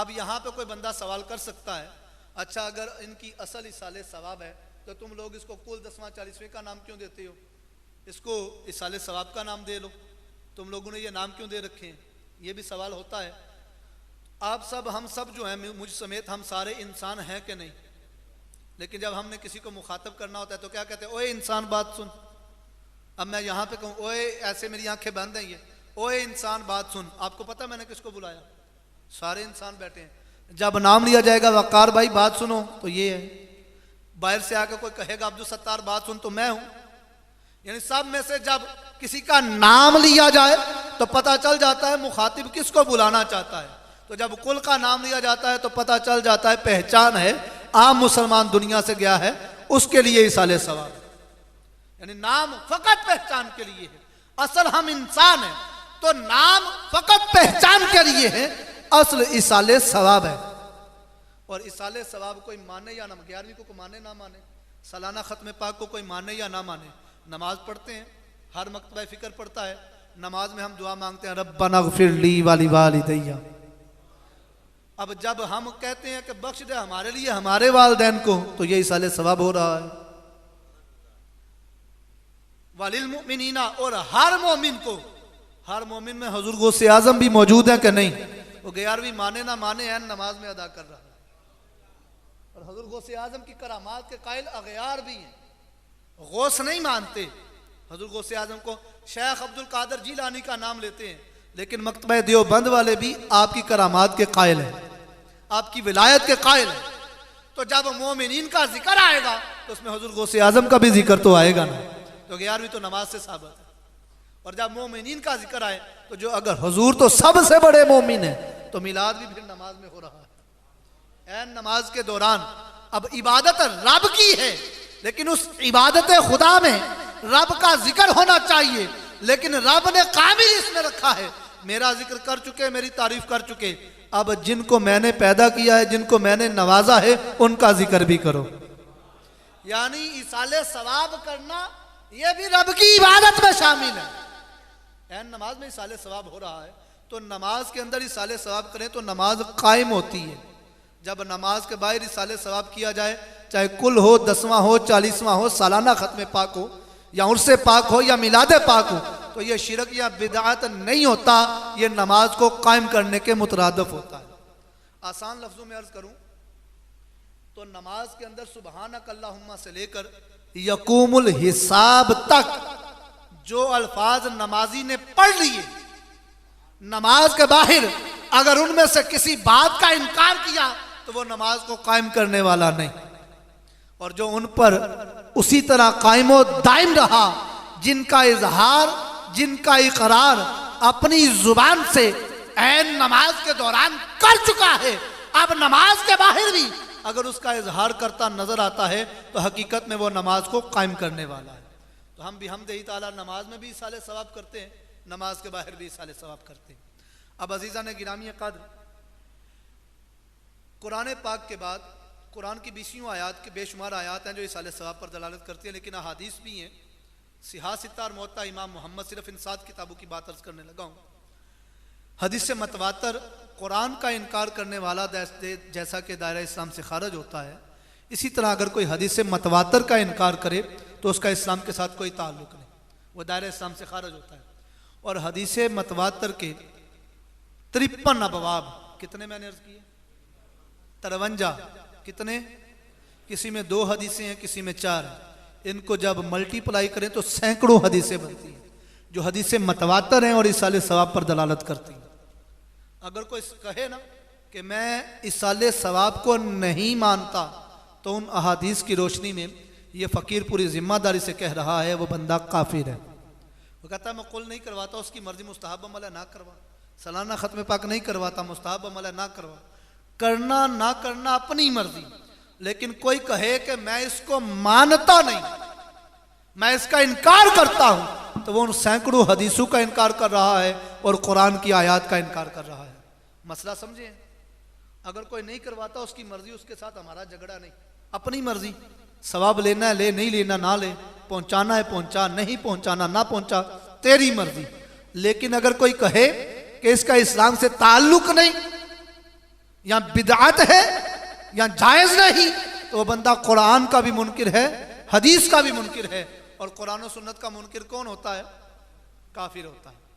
अब यहाँ पे कोई बंदा सवाल कर सकता है, अच्छा अगर इनकी असल इसाले सवाब है तो तुम लोग इसको कुल 10वां 40वें का नाम क्यों देते हो, इसको इसाले सवाब का नाम दे लो, तुम लोगों ने ये नाम क्यों दे रखे हैं, ये भी सवाल होता है। आप सब हम सब जो हैं, मुझ समेत हम सारे इंसान हैं कि नहीं, लेकिन जब हमने किसी को मुखातब करना होता है तो क्या कहते हैं, ओए इंसान बात सुन। अब मैं यहाँ पे कहूँ ओए, ऐसे मेरी आंखें बंद हैं, ये ओए इंसान बात सुन, आपको पता मैंने किसको बुलाया, सारे इंसान बैठे हैं। जब नाम लिया जाएगा वकार भाई बात सुनो तो ये है, बाहर से आकर कोई कहेगा अब्दुल सत्तार बात सुन तो मैं हूं। यानी सब में से जब किसी का नाम लिया जाए तो पता चल जाता है मुखातिब किसको बुलाना चाहता है। तो जब कुल का नाम लिया जाता है तो पता चल जाता है पहचान है, आम मुसलमान दुनिया से गया है, उसके लिए इसाले सवाब। यानी नाम फकत पहचान के लिए है, असल हम इंसान हैं तो नाम फकत पहचान के लिए है, असल इसाले सवाब है। और इसाले सवाब कोई माने या ना, 11वीं को माने ना माने, सालाना खत्म पाक को कोई माने या ना माने, नमाज पढ़ते हैं, हर मकतबा फिक्र पड़ता है, नमाज में हम दुआ मांगते हैं रब्बना ग़फिर ली वाली वालिदैया। अब जब हम कहते हैं कि बख्श दे हमारे लिए हमारे वालिदैन को, तो ये इसाले सवाब हो रहा है। वालिल मुमिनीना, और हर मोमिन को, हर मोमिन में हुजूर गौसे आजम भी मौजूद है कि नहीं, वो 11वीं माने ना माने है, नमाज में अदा कर रहा है। और हुजूर गौसे आजम की करामात के कायल अगयार भी हैं, गौस नहीं मानते, हुजूर गौसे आजम को शेख अब्दुल कादर जीलानी का नाम लेते हैं, लेकिन मकतबा देवबंद वाले भी आपकी करामात के कायल हैं, आपकी विलायत के कायल हैं। तो जब मोमिनीन का जिक्र आएगा तो उसमें हुजूर गौसे आजम का भी जिक्र तो आएगा ना, तो 11वीं तो नमाज से साबित है। और जब मोमिनीन का जिक्र आए तो जो अगर हुजूर तो सबसे बड़े मोमिन है, तो मिलाद भी फिर नमाज में हो रहा है। ऐन नमाज के दौरान अब इबादत रब की है, लेकिन उस इबादत खुदा में रब का जिक्र होना चाहिए, लेकिन रब ने कामिल इसमें रखा है, मेरा जिक्र कर चुके, मेरी तारीफ कर चुके, अब जिनको मैंने पैदा किया है, जिनको मैंने नवाजा है, उनका जिक्र भी करो। यानी इसाले सवाब करना यह भी रब की इबादत में शामिल है। ऐन नमाज में इसाले सवाब हो रहा है, तो नमाज के अंदर इसाले सवाब करें तो नमाज कायम होती है। जब नमाज के बाहर इसाले सवाब किया जाए, चाहे कुल हो, 10वां हो, 40वां हो, सालाना खत्म पाक हो, या उर्से पाक हो, या मिलादे पाक हो, तो यह शिरक या बिदअत नहीं होता, यह नमाज को कायम करने के मुतरादिफ होता है। आसान लफ्जों में अर्ज करूं तो नमाज के अंदर सुबहानक अल्लाहुम्मा से लेकर यकूमुल हिसाब तक जो अल्फाज नमाजी ने पढ़ लिए, नमाज के बाहर अगर उनमें से किसी बात का इनकार किया तो वो नमाज को कायम करने वाला नहीं। और जो उन पर उसी तरह कायमो दायम रहा, जिनका इजहार, जिनका इकरार अपनी जुबान से ऐन नमाज के दौरान कर चुका है, अब नमाज के बाहर भी अगर उसका इजहार करता नजर आता है तो हकीकत में वो नमाज को कायम करने वाला है। तो हम भी हमदही ताला नमाज में भी इसाले सवाब करते हैं, नमाज के बाहर भी इसाले सवाब करते हैं। अब अजीज़ा ने गिरामी कद्र, कुरान पाक के बाद कुरान की 20 आयात के बेशुमार आयात हैं जो इसाले सवाब पर दलालत करती हैं, लेकिन अहादीस भी हैं। सिहा सित्ता और मोत्ता इमाम मोहम्मद, सिर्फ इन 7 किताबों की बात अर्ज करने लगा हूँ। हदीस से मतवातर कुरान का इनकार करने वाला जैसा कि दायरा इस्लाम से खारिज होता है, इसी तरह अगर कोई हदीस से मतवातर का इनकार करे तो उसका इस्लाम के साथ कोई ताल्लुक नहीं, वह दायरा इस्लाम से खारिज होता है। और हदीस मतवातर के 53 अबवाब, कितने मैंने अर्ज किए, 53, कितने, किसी में 2 हदीसें हैं, किसी में 4 हैं। इनको जब मल्टीप्लाई करें तो सैकड़ों हदीसें बनती हैं जो हदीसें मतवातर हैं और इसाले सवाब पर दलालत करती हैं। अगर कोई कहे ना कि मैं इसाले सवाब को नहीं मानता, तो उन अहादीस की रोशनी में ये फ़कीर पूरी जिम्मेदारी से कह रहा है वो बंदा काफिर है। वो कहता है मैं कुल नहीं करवाता, उसकी मर्जी, मुस्तहब अमल है ना करवा, सालाना खत्म पाक नहीं करवाता, मुस्तहब अमल है ना करवा, करना ना करना अपनी मर्जी। लेकिन कोई कहे कि मैं इसको मानता नहीं, मैं इसका इनकार करता हूं, तो वो उन सैकड़ों हदीसों का इनकार कर रहा है और कुरान की आयत का इनकार कर रहा है। मसला समझे, अगर कोई नहीं करवाता उसकी मर्जी, उसके साथ हमारा झगड़ा नहीं, अपनी मर्जी, सवाब लेना है ले, नहीं लेना ना ले, पहुंचाना है पहुंचा, नहीं पहुंचाना ना पहुंचा, तेरी मर्जी। लेकिन अगर कोई कहे कि इसका इस्लाम से ताल्लुक नहीं, या बिदअत है या जायज नहीं, तो वो बंदा कुरान का भी मुनकिर है, हदीस का भी मुनकिर है। और कुरान और सुन्नत का मुनकिर कौन होता है? काफिर होता है।